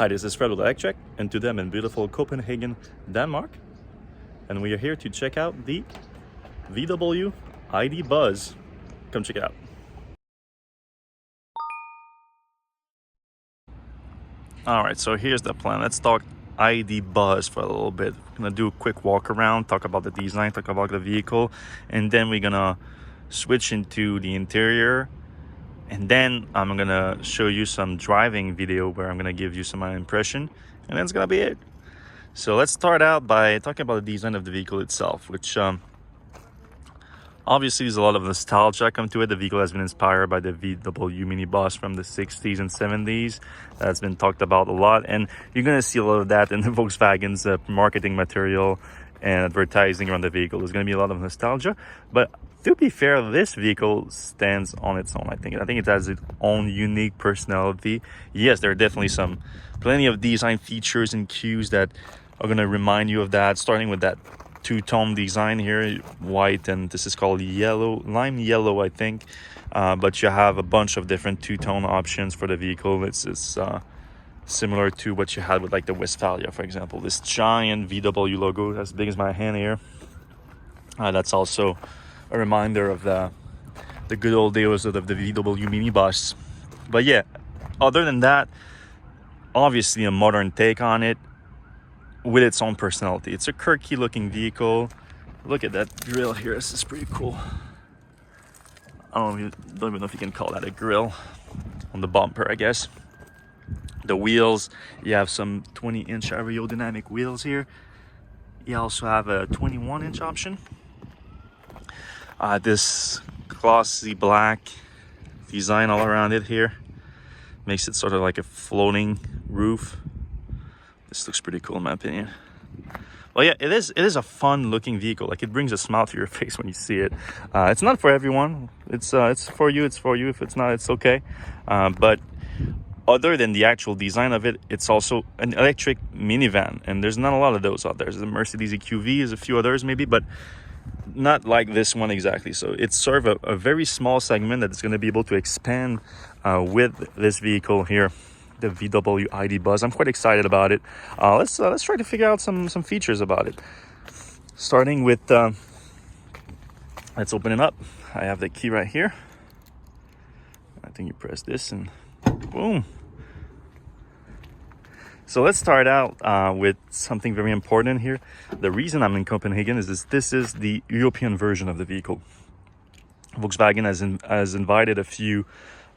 Hi, this is Fred with Electrek, and today I'm in beautiful Copenhagen, Denmark, and we are here to check out the VW ID Buzz. Come check it out. Alright, so here's the plan. Let's talk ID Buzz for a little bit. We're gonna do a quick walk around, talk about the design, talk about the vehicle, and then we're gonna switch into the interior. And then I'm gonna show you some driving video where I'm gonna give you some of my impression, and that's gonna be it. So let's start out by talking about the design of the vehicle itself, which obviously there's a lot of nostalgia come to it. The vehicle has been inspired by the VW minibus from the 60s and 70s. That's been talked about a lot, and you're gonna see a lot of that in the Volkswagen's marketing material and advertising around the vehicle. There's gonna be a lot of nostalgia, but to be fair, this vehicle stands on its own. I think it has its own unique personality. Yes, there are definitely plenty of design features and cues that are going to remind you of that, starting with that two-tone design here, white, and this is called yellow, lime yellow, I think. But you have a bunch of different two-tone options for the vehicle. It's similar to what you had with like the Westphalia, for example. This giant VW logo, as big as my hand here. That's also a reminder of the good old days of the VW minibus. But yeah, other than that, obviously a modern take on it with its own personality. It's a quirky looking vehicle. Look at that grille here. This is pretty cool. I don't even know if you can call that a grille on the bumper, I guess. The wheels, you have some 20-inch aerodynamic wheels here. You also have a 21-inch option. This glossy black design all around it here makes it sort of like a floating roof. This looks pretty cool in my opinion. Well, yeah, it is a fun looking vehicle. Like, it brings a smile to your face when you see it. It's not for everyone. It's for you. If it's not, it's okay. But other than the actual design of it, it's also an electric minivan, and there's not a lot of those out there. There's a Mercedes EQV, there's a few others maybe, but not like this one exactly. So it's sort of a very small segment that is going to be able to expand with this vehicle here, the VW ID Buzz. I'm quite excited about it. Let's try to figure out some features about it. Starting with, let's open it up. I have the key right here. I think you press this and boom. So let's start out with something very important here. The reason I'm in Copenhagen is this is the European version of the vehicle. Volkswagen has invited a few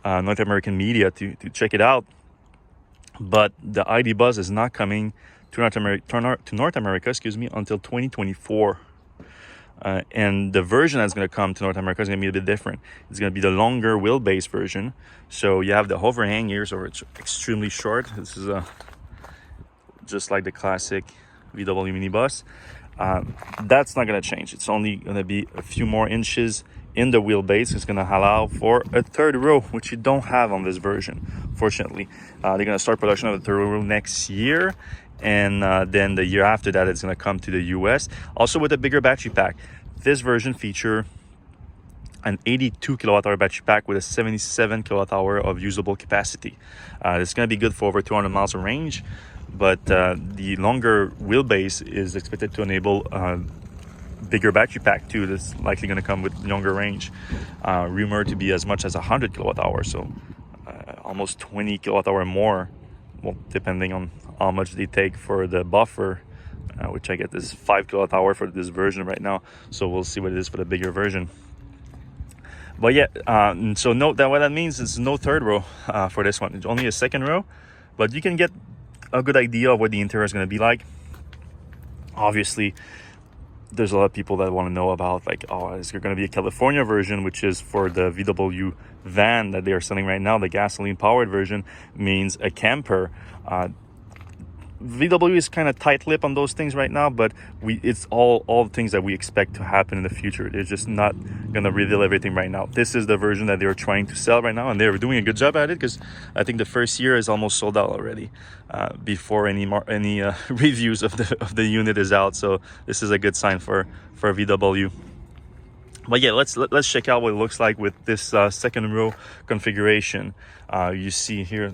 North American media to check it out, but the ID Buzz is not coming to North America, until 2024. And the version that's going to come to North America is going to be a bit different. It's going to be the longer wheelbase version. So you have the overhang here, so it's extremely short. This is just like the classic VW minibus. That's not going to change. It's only going to be a few more inches in the wheelbase. It's going to allow for a third row, which you don't have on this version, fortunately. They're going to start production of the third row next year, and then the year after that it's going to come to the US, also with a bigger battery pack. This version features an 82 kilowatt-hour battery pack with a 77 kilowatt-hour of usable capacity. It's going to be good for over 200 miles of range, but the longer wheelbase is expected to enable bigger battery pack too. That's likely going to come with longer range, rumored to be as much as 100 kilowatt-hour, so almost 20 kilowatt-hour more, well, depending on how much they take for the buffer, which I get is 5 kilowatt-hour for this version right now, so we'll see what it is for the bigger version. But yeah, so note that what that means is no third row for this one. It's only a second row, but you can get a good idea of what the interior is going to be like. Obviously, there's a lot of people that want to know about, like, oh, is there going to be a California version, which is for the VW van that they are selling right now. The gasoline powered version means a camper. VW is kind of tight-lipped on those things right now, but it's all things that we expect to happen in the future. They're just not going to reveal everything right now. This is the version that they're trying to sell right now, and they're doing a good job at it, because I think the first year is almost sold out already before any reviews of the unit is out. So this is a good sign for VW. But yeah, let's check out what it looks like with this second row configuration. You see here,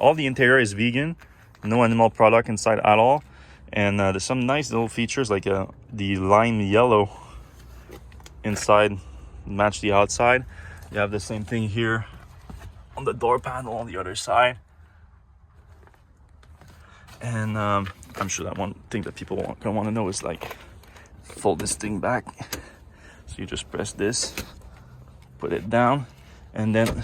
all the interior is vegan. No animal product inside at all. And there's some nice little features like the lime yellow inside match the outside. You have the same thing here on the door panel on the other side. And I'm sure that one thing that people gonna want to know is like fold this thing back. So you just press this, put it down, and then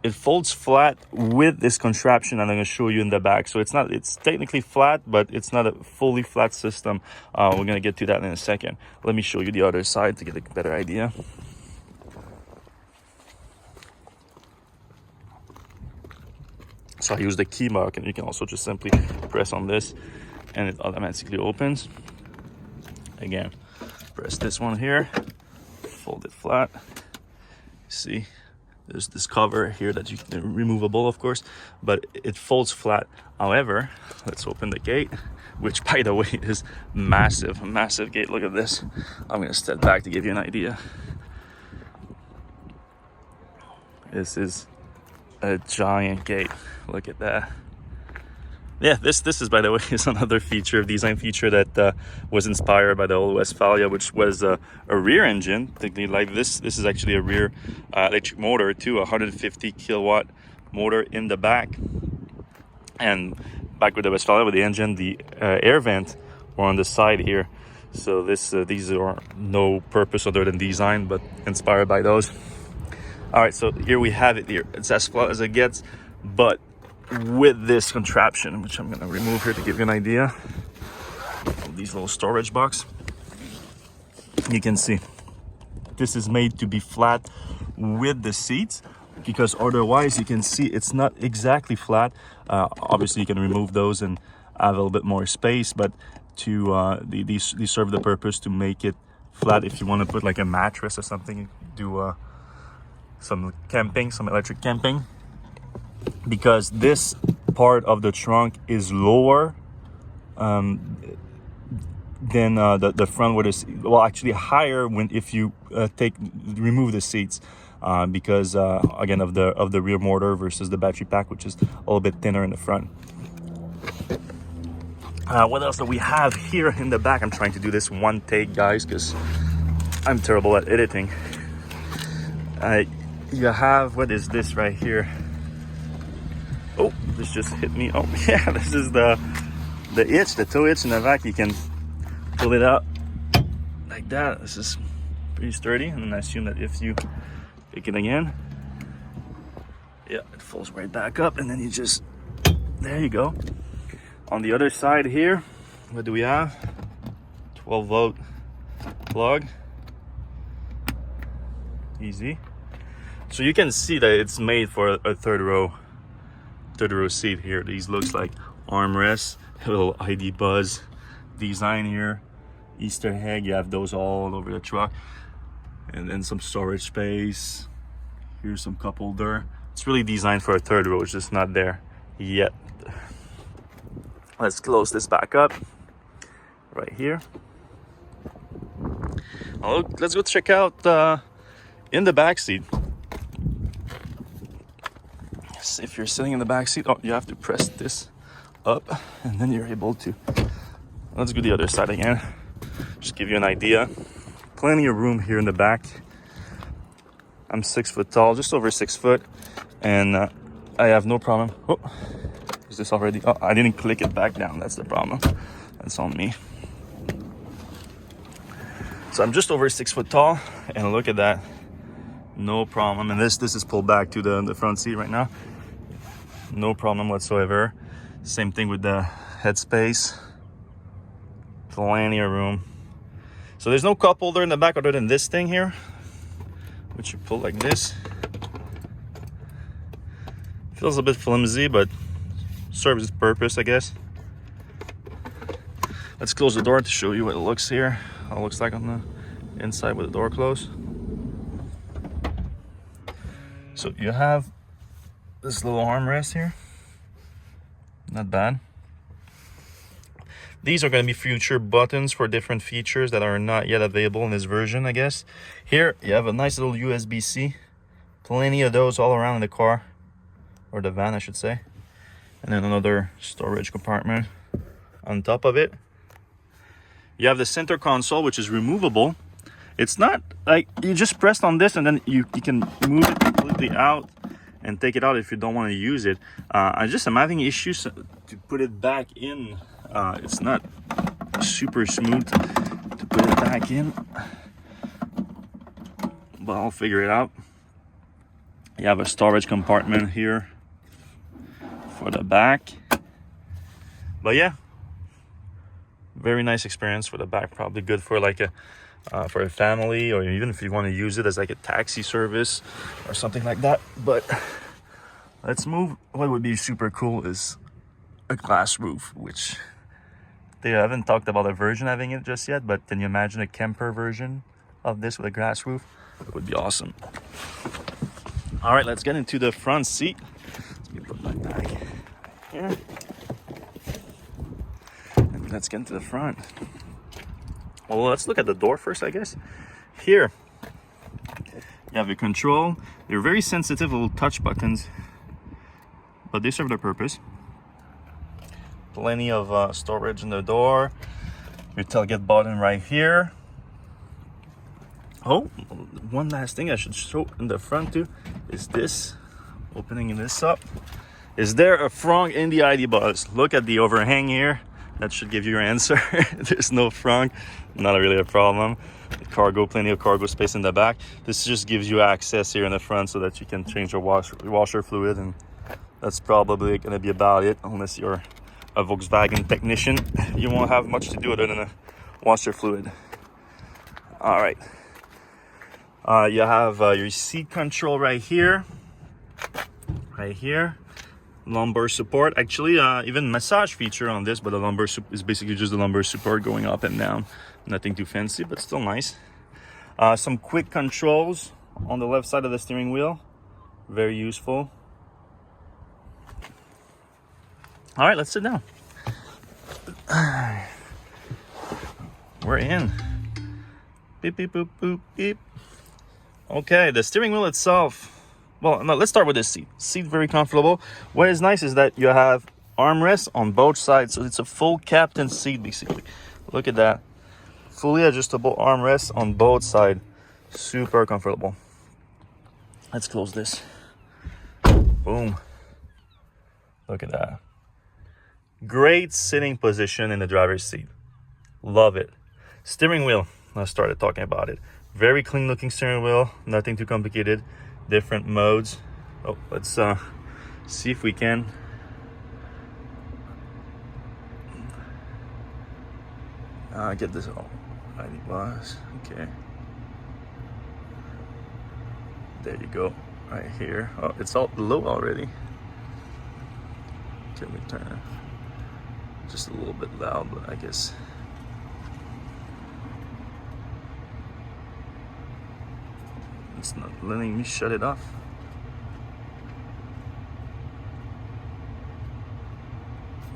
it folds flat with this contraption I'm going to show you in the back. So it's technically flat, but it's not a fully flat system. We're going to get to that in a second. Let me show you the other side to get a better idea. So I use the key lock, and you can also just simply press on this and it automatically opens. Again, press this one here, fold it flat. See, there's this cover here that you can removable, of course, but it folds flat. However, let's open the gate, which by the way is massive gate. Look at this. I'm gonna step back to give you an idea. This is a giant gate. Look at that. Yeah, this is, by the way, is another design feature that was inspired by the old Westphalia, which was a rear engine. Technically, like this is actually a rear electric motor too, 150 kilowatt motor in the back. And back with the Westphalia, with the engine, the air vent were on the side here. So these are no purpose other than design, but inspired by those. All right, so here we have it here. It's as flat as it gets, but with this contraption, which I'm going to remove here to give you an idea of these little storage box. You can see this is made to be flat with the seats, because otherwise you can see it's not exactly flat. Obviously you can remove those and have a little bit more space, but these serve the purpose to make it flat. If you want to put like a mattress or something, do some camping, some electric camping. Because this part of the trunk is lower than the front, where this, well, actually higher if you remove the seats, because again of the rear motor versus the battery pack, which is a little bit thinner in the front. What else do we have here in the back? I'm trying to do this one take, guys, because I'm terrible at editing. You have, what is this right here? Oh, this just hit me. Oh yeah, this is the toe hitch in the back. You can pull it out like that. This is pretty sturdy, and I assume that if you pick it again, yeah, it folds right back up, and then you just, there you go. On the other side here, what do we have? 12-volt plug. Easy. So you can see that it's made for a third row seat here. These looks like armrests, a little ID Buzz design here, Easter egg. You have those all over the truck, and then some storage space. Here's some cup holder. It's really designed for a third row. It's just not there yet. Let's close this back up right here. Let's go check out in the back seat. If you're sitting in the back seat, you have to press this up, and then you're able to. Let's do the other side again. Just give you an idea. Plenty of room here in the back. I'm 6 foot tall, just over 6 foot, and I have no problem. Oh, is this already? Oh, I didn't click it back down. That's the problem. That's on me. So I'm just over 6 foot tall, and look at that. No problem. And this is pulled back to the front seat right now. No problem whatsoever. Same thing with the headspace. Plenty of room. So there's no cup holder in the back other than this thing here, which you pull like this. Feels a bit flimsy, but serves its purpose, I guess. Let's close the door to show you what it looks here. How it looks like on the inside with the door closed. So you have this little armrest here. Not bad. These are going to be future buttons for different features that are not yet available in this version, I guess. Here you have a nice little USB-C. Plenty of those all around in the car, or the van, I should say. and then another storage compartment on top of it. You have the center console, which is removable. It's not like you just press on this and then you can move it completely out and take it out if you don't want to use it. I'm having issues to put it back in. It's not super smooth to put it back in, but I'll figure it out. You have a storage compartment here for the back. But yeah, very nice experience for the back. Probably good for like for a family, or even if you want to use it as like a taxi service or something like that. But let's move. What would be super cool is a glass roof, which they haven't talked about a version having it just yet, but can you imagine a camper version of this with a glass roof? It would be awesome. All right, let's get into the front seat. Let me put my bag here. And let's get into the front. Well, let's look at the door first, I guess. Here, you have your control. They're very sensitive little touch buttons, but they serve their purpose. Plenty of storage in the door. Your tailgate button right here. Oh, one last thing I should show in the front too is this. Opening this up. Is there a frunk in the ID Buzz? Look at the overhang here. That should give you your answer. There's no frunk. Not really a problem. Cargo, plenty of cargo space in the back. This just gives you access here in the front so that you can change your washer fluid, and that's probably going to be about it. Unless you're a Volkswagen technician, you won't have much to do other than wash your fluid. All right. You have your seat control right here. Right here. Lumbar support. Actually, even massage feature on this, but the lumbar is basically just the lumbar support going up and down. Nothing too fancy, but still nice. Some quick controls on the left side of the steering wheel. Very useful. All right, let's sit down. We're in. Beep, beep, boop, boop, beep. Okay, the steering wheel itself. Well, no, let's start with this seat. Seat very comfortable. What is nice is that you have armrests on both sides, so it's a full captain seat basically. Look at that. Fully adjustable armrests on both sides. Super comfortable. Let's close this. Boom. Look at that. Great sitting position in the driver's seat. Love it. Steering wheel. I started talking about it. Very clean looking steering wheel. Nothing too complicated. Different modes. Oh, let's see if we can. Get this. Oh, ID Buzz. Okay. There you go. Right here. Oh, it's all low already. Can we turn it? Just a little bit loud, but I guess. It's not letting me shut it off.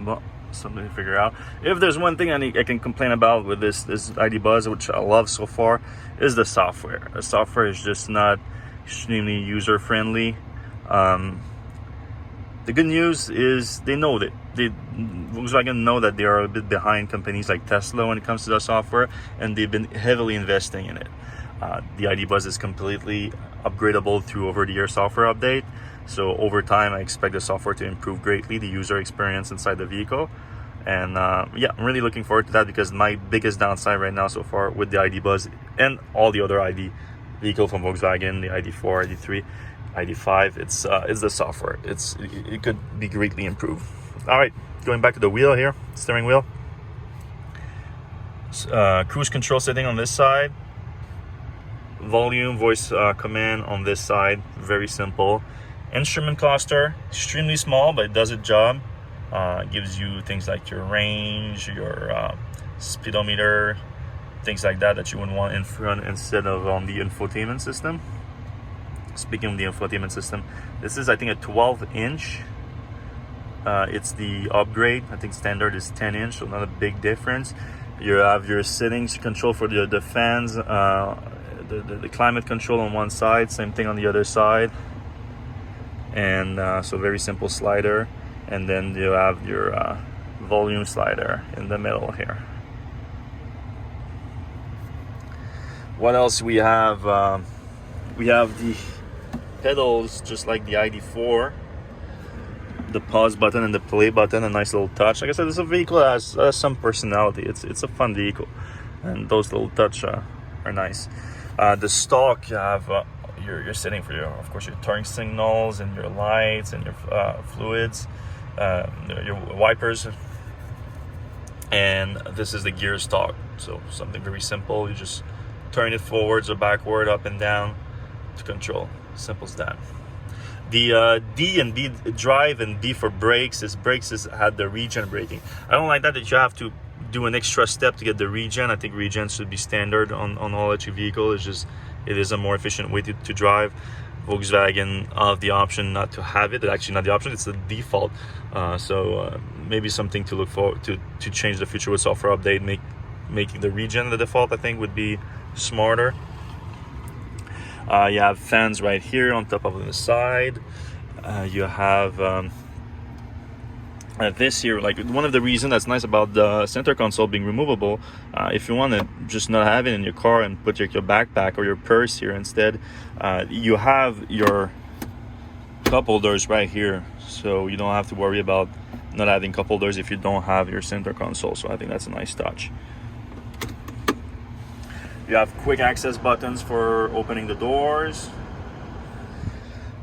Well, something to figure out. If there's one thing I can complain about with this ID Buzz, which I love so far, is the software. The software is just not extremely user friendly. The good news is they know that Volkswagen know that they are a bit behind companies like Tesla when it comes to the software, and they've been heavily investing in it. The ID Buzz is completely upgradable through over-the-air software update. So over time, I expect the software to improve greatly, the user experience inside the vehicle. And yeah, I'm really looking forward to that, because my biggest downside right now so far with the ID Buzz and all the other ID vehicle from Volkswagen, the ID4, ID3, ID5, it's the software. It could be greatly improved. All right, going back to the wheel here, steering wheel. Cruise control setting on this side. Volume, voice command on this side. Very simple. Instrument cluster, extremely small, but it does its job. Gives you things like your range, your speedometer, things like that you would want in front instead of on the infotainment system. Speaking of the infotainment system, this is, I think, a 12-inch. It's the upgrade. I think standard is 10-inch, so not a big difference. You have your settings control for the fans, the climate control on one side, same thing on the other side. And so very simple slider. and then you have your volume slider in the middle here. What else we have? We have the pedals just like the ID4, the pause button and the play button, a nice little touch. Like I said, this is a vehicle that has some personality. It's a fun vehicle, and those little touch are nice. The stock, you have you're setting for of course, your turn signals and your lights and your fluids, your wipers, and this is the gear stock. So something very simple. You just turn it forwards or backward, up and down to control. Simple as that. The D and B, drive, and B for brakes is had the regen braking. I don't like that you have to do an extra step to get the regen. I think regen should be standard on all electric vehicles. It is a more efficient way to drive. Volkswagen have the option not to have it. It's actually not the option, it's the default. So maybe something to look forward to change the future with software update, making the regen the default, I think would be smarter. You have fans right here on top of the side. You have this here, like one of the reasons that's nice about the center console being removable, if you want to just not have it in your car and put your backpack or your purse here instead, you have your cup holders right here, so you don't have to worry about not having cup holders if you don't have your center console. So I think that's a nice touch. You have quick access buttons for opening the doors.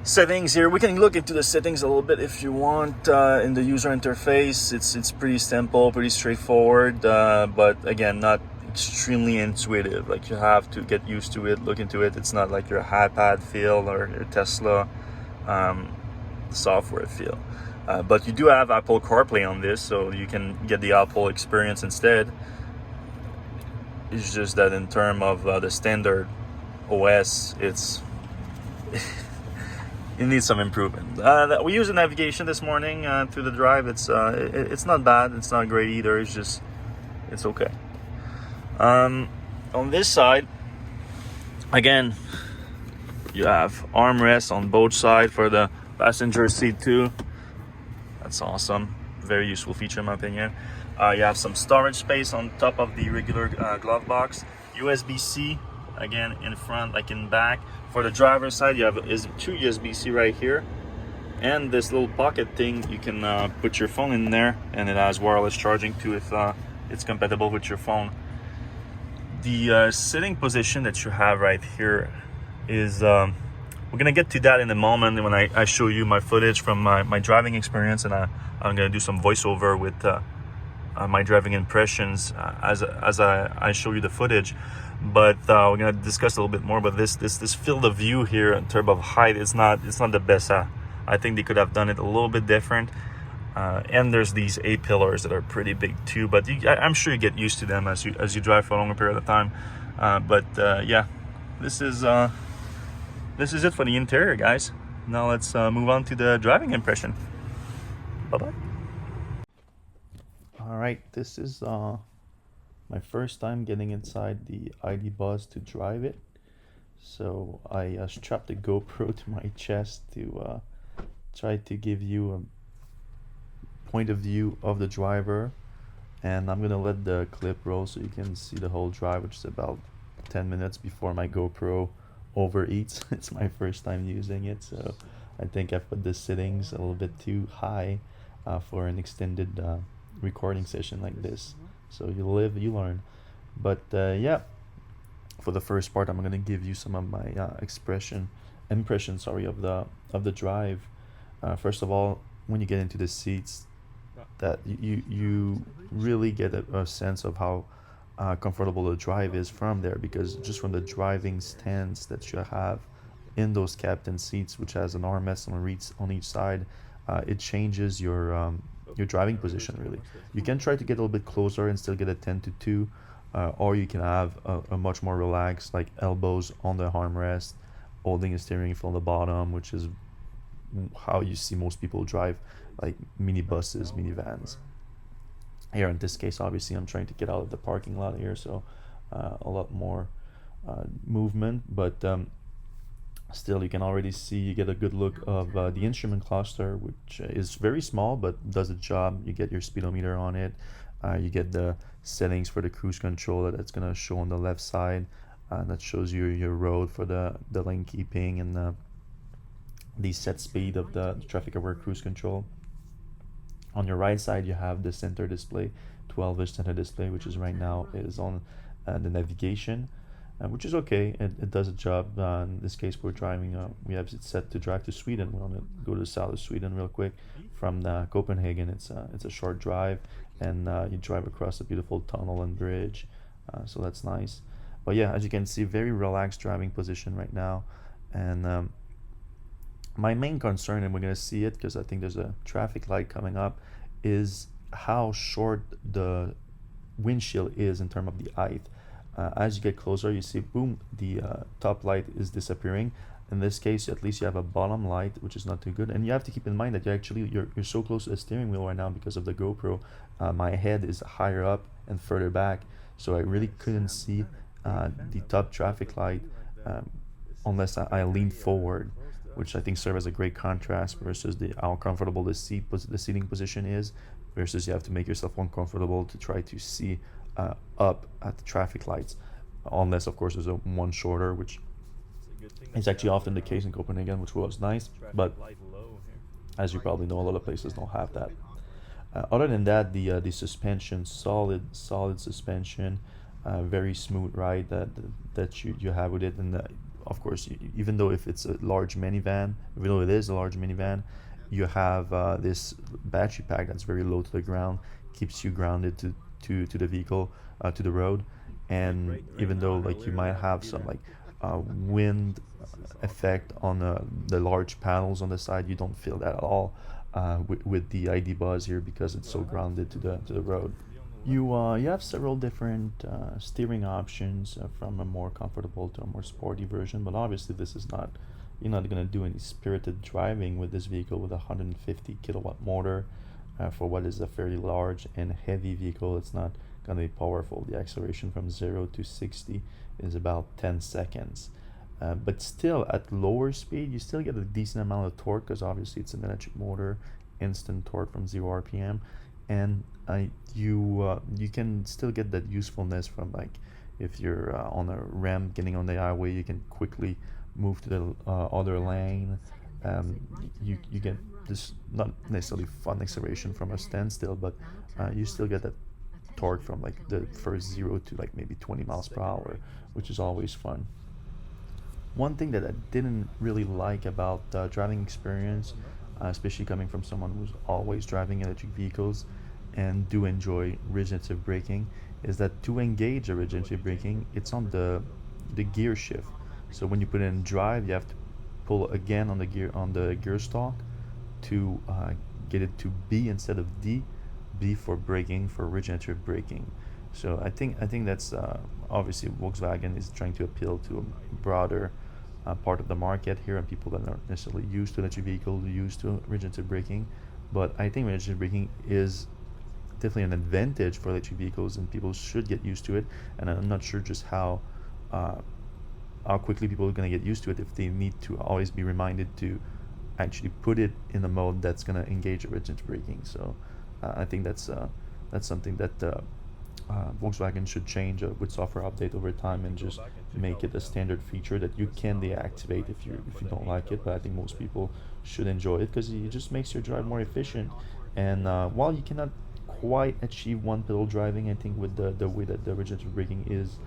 Settings here, we can look into the settings a little bit if you want. In the user interface, it's pretty simple, pretty straightforward, but again, not extremely intuitive. Like, you have to get used to it, look into it. It's not like your iPad feel or your Tesla software feel. But you do have Apple CarPlay on this, so you can get the Apple experience instead. It's just that in terms of the standard OS, it needs some improvement. We use the navigation this morning through the drive. It's not bad. It's not great either. It's okay. On this side, again, you have armrests on both sides for the passenger seat too. That's awesome. Very useful feature in my opinion. You have some storage space on top of the regular glove box. USB-C, again, in front, like in back. For the driver's side, you have two USB-C right here. And this little pocket thing, you can put your phone in there, and it has wireless charging too if it's compatible with your phone. The sitting position that you have right here is, we're gonna get to that in a moment when I show you my footage from my driving experience, and I'm gonna do some voiceover with my driving impressions as I show you the footage. But we're gonna discuss a little bit more about this field of view here in terms of height. It's not the best. I think they could have done it a little bit different. And there's these A-pillars that are pretty big too, but I'm sure you get used to them as you drive for a longer period of time. Yeah, this is it for the interior, guys. Now let's move on to the driving impression. Bye-bye. All right, this is my first time getting inside the ID Buzz to drive it. So I strapped the GoPro to my chest to try to give you a point of view of the driver, and I'm gonna let the clip roll so you can see the whole drive, which is about 10 minutes before my GoPro overeats. It's my first time using it, so I think I put the settings a little bit too high for an extended recording session like this. So you live, you learn. But yeah, for the first part, I'm gonna give you some of my impressions of the drive. First of all, when you get into the seats, that you really get a sense of how comfortable the drive is from there, because just from the driving stance that you have in those captain seats, which has an armrest on each side, it changes your driving position really. You can try to get a little bit closer and still get a 10-2, or you can have a much more relaxed, like elbows on the armrest, holding a steering wheel from the bottom, which is how you see most people drive, like minibuses, minivans. Here in this case, obviously, I'm trying to get out of the parking lot here, so a lot more movement. But Still, you can already see, you get a good look of the instrument cluster, which is very small but does the job. You get your speedometer on it. You get the settings for the cruise control that's going to show on the left side. That shows you your road for the lane keeping and the set speed of the traffic aware cruise control. On your right side, you have the center display, 12-inch center display, which is right now is on the navigation, which is okay. It does a job. In this case, we're driving. We have it set to drive to Sweden. We want to go to the south of Sweden real quick from Copenhagen. It's a short drive, and you drive across a beautiful tunnel and bridge, so that's nice. But yeah, as you can see, very relaxed driving position right now, and my main concern, and we're going to see it because I think there's a traffic light coming up, is how short the windshield is in terms of the height. As you get closer, you see, boom, the top light is disappearing. In this case, at least you have a bottom light, which is not too good. And you have to keep in mind that you're so close to the steering wheel right now because of the GoPro. My head is higher up and further back, so I really couldn't see the top traffic light unless I leaned forward, which I think serves as a great contrast versus how comfortable the seating position is, versus you have to make yourself uncomfortable to try to see up at the traffic lights, unless of course there's a one shorter, which is actually often the case in Copenhagen, which was nice, but as you probably know, a lot of places don't have that. Other than that, the suspension, solid suspension, very smooth ride that you have with it, and of course, even though if it's a large minivan, even though it is a large minivan, you have this battery pack that's very low to the ground, keeps you grounded to the vehicle, to the road, and even though like you might have some like wind effect on the large panels on the side, you don't feel that at all with the ID Buzz here because it's so grounded to the road. You have several different steering options, from a more comfortable to a more sporty version, but obviously this is not, you're not going to do any spirited driving with this vehicle with a 150 kilowatt motor. For what is a fairly large and heavy vehicle, it's not going to be powerful. The acceleration from 0 to 60 is about 10 seconds. But still, at lower speed, you still get a decent amount of torque because obviously it's an electric motor, instant torque from 0 RPM, and you can still get that usefulness from, like, if you're on a ramp getting on the highway, you can quickly move to the other lane. You get this not necessarily fun acceleration from a standstill, but you still get that torque from like the first 0 to like maybe 20 miles per hour, which is always fun. One thing that I didn't really like about driving experience, especially coming from someone who's always driving electric vehicles and do enjoy regenerative braking, is that to engage a regenerative braking, it's on the gear shift. So when you put it in drive, you have to pull again on the gear stalk to get it to B instead of D. B for braking, for regenerative braking. So I think that's obviously Volkswagen is trying to appeal to a broader part of the market here, and people that aren't necessarily used to electric vehicles, used to regenerative braking. But I think regenerative braking is definitely an advantage for electric vehicles, and people should get used to it. And I'm not sure just how quickly people are going to get used to it if they need to always be reminded to actually put it in a mode that's going to engage regenerative braking. So I think that's something that Volkswagen should change with software update over time, and just make it a standard feature that you can deactivate if you don't like it. But I think most people should enjoy it because it just makes your drive more efficient. And while you cannot quite achieve one pedal driving, I think with the way that the regenerative braking is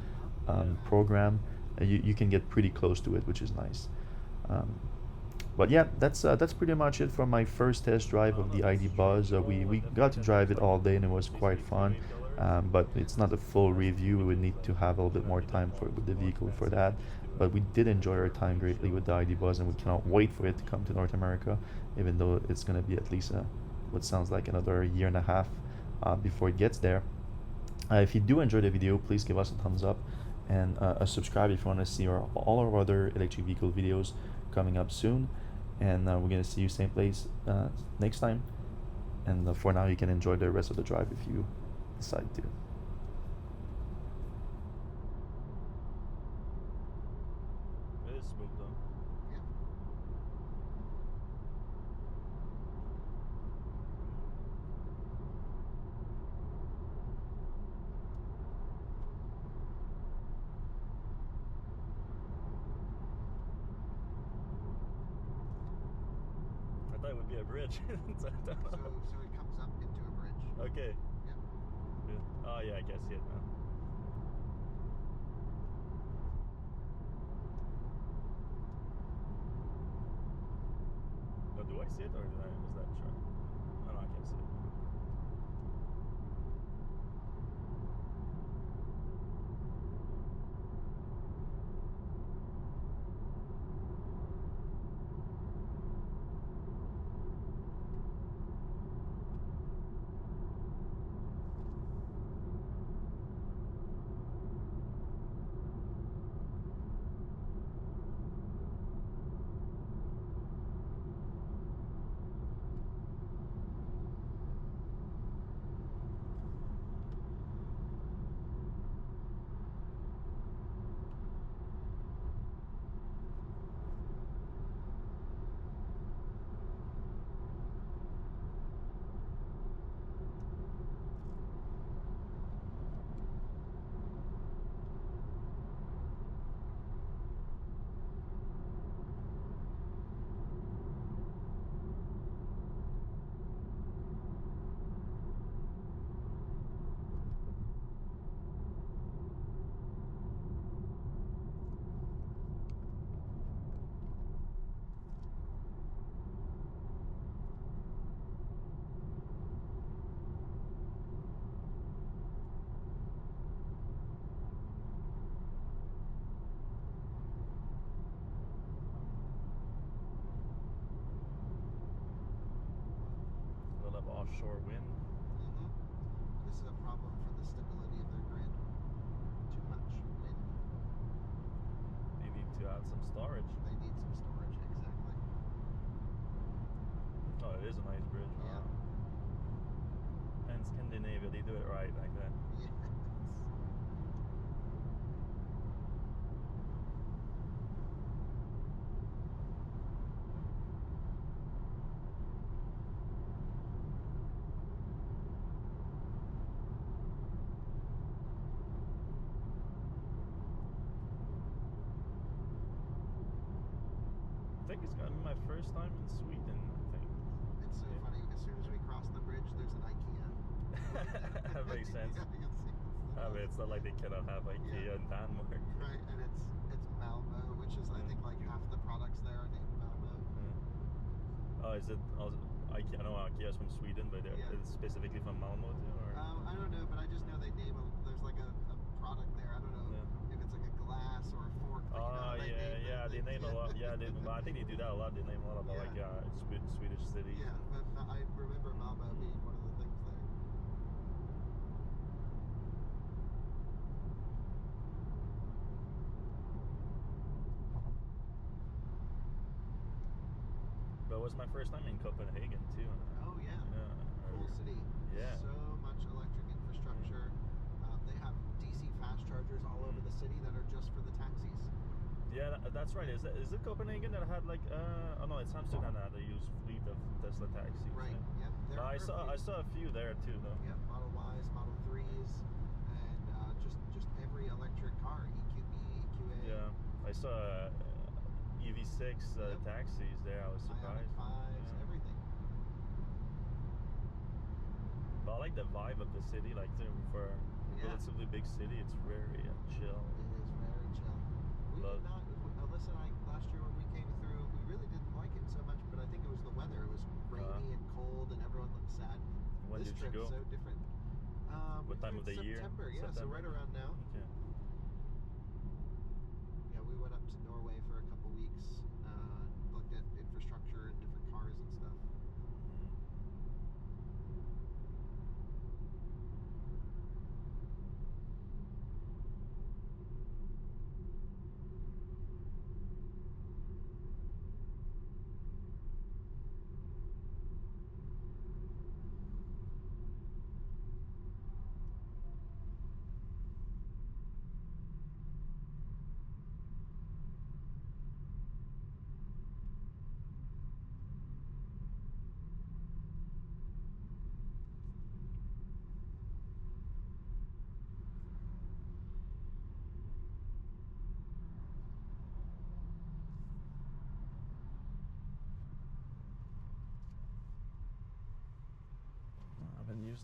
programmed, you can get pretty close to it, which is nice. But yeah, that's pretty much it for my first test drive of the ID Buzz. We got to drive it all day and it was quite fun, but it's not a full review. We would need to have a little bit more time with the vehicle for that. But we did enjoy our time greatly with the ID Buzz, and we cannot wait for it to come to North America, even though it's going to be at least what sounds like another year and a half before it gets there. If you do enjoy the video, please give us a thumbs up and a subscribe if you want to see all our other electric vehicle videos coming up soon. And we're going to see you same place next time. And for now, you can enjoy the rest of the drive if you decide to. It is smooth though. would be a bridge. So it comes up into a bridge. Okay. Yep. Oh yeah, I can see it now. Oh, do I see it, or is that short? Oh no, I can't see it. Offshore wind. This is a problem for the stability of their grid. Too much wind. They need to add some storage. They need some storage, exactly. Oh, it is a nice bridge. Wow. Yeah. And Scandinavia, they do it right like that. Yes. I think it's gonna be my first time in Sweden, I think. It's so funny. As soon as we cross the bridge, there's an IKEA. That makes sense. Yeah, you'll see. I mean, it's not like they cannot have IKEA in Denmark. Right, and it's Malmo, which is I think like half the products there are named Malmo. Oh, is it? I know IKEA is from Sweden, but it's specifically from Malmo too. Or? I don't know, but I just know they name there's like a product there. I don't know if it's like a glass or a fork. Oh they name a lot. Yeah, I think they do that a lot. They name a lot about like Swedish cities. Yeah, but I remember Malmo being one of the things there. But it was my first time in Copenhagen too. Oh yeah. Cool city. Yeah. So much electric infrastructure. They have DC fast chargers all over the city that are just for the taxis. Yeah, that's right. Is it Copenhagen that had like oh no, it's Amsterdam that had a used fleet of Tesla taxis. Right. Yep. I saw a few there too though. Yep. Model Ys, Model 3s, and just every electric car, EQB, EQA. Yeah, I saw EV6 taxis there. I was surprised. Ioniq 5s, everything. But I like the vibe of the city. Like for a relatively big city, it's very chill. It is very chill. We did not. Alyssa and I last year when we came through, we really didn't like it so much. But I think it was the weather. It was rainy and cold, and everyone looked sad. When this did trip's you go? so different. What time of the year? September. Yeah, so right around now. Okay. Yeah, we went up to Norway for a couple weeks, looked at infrastructure and different cars and stuff.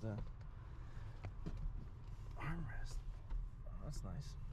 Here's the armrest. Oh, that's nice.